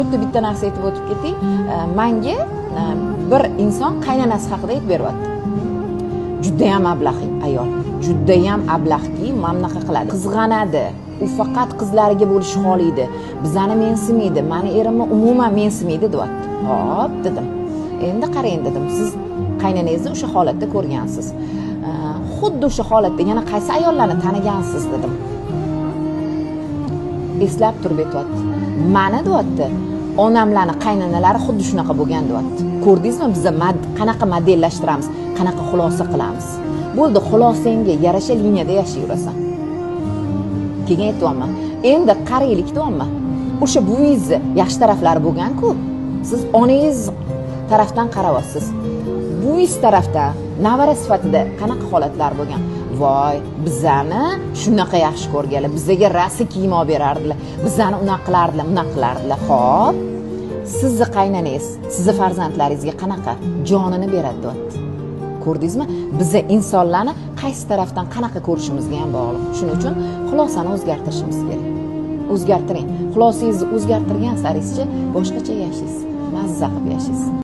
Xuddi bitta narsa aytib o'tib ketdik. Menga bir inson qaynonasi haqida aytib beryapti. Juda ham ablah ayol. Juda ham ablahki, mana bunaqa qiladi. Qizg'anadi. U faqat qizlariga bo'lish xohlaydi. Bizani mensimaydi, meni erimni umuman mensimaydi deyapti. Hop dedim. Endi qarang dedim. Siz qaynonangizni o'sha holatda ko'rgansiz. Xuddi o'sha holatda yana qaysi ayollarni tanigansiz dedim. Eslab turib aytibdi. Meni deyapti. Onamlarning qaynonalari xuddi shunaqa bo'lgan deyapti. Ko'rdingizmi, biz qanaqa modellashtiramiz, qanaqa xulosa qilamiz. Bo'ldi, xulosangga yarasha liniyada yashayverasan. Keyin aytayapman. Endi qaraylik deyapman. O'sha buvingizni yaxshi taraflari bo'lgan-ku. Siz onangiz tarafdan qarayapsiz. Buvingiz tarafdan navara sifatida qanaqa holatlar bo'lgan? Voy, bizani shunaqa yaxshi ko'rganlar, bizga rasi kiyim olib berardilar, bizani unaqa qilardilar, bunaqa qilardilar. Xo'p, sizni qaynonangiz, sizni farzandlaringizga qanaqa jonini beradi deyapti. Ko'rdingizmi? Biz insonlarni qaysi tarafdan qanaqa ko'rishimizga ham bog'liq. Shuning uchun xulosani o'zgartirishimiz kerak. O'zgartiring. Xulosangizni o'zgartirgan saringizcha boshqacha yashaysiz, mazza qilib yashaysiz.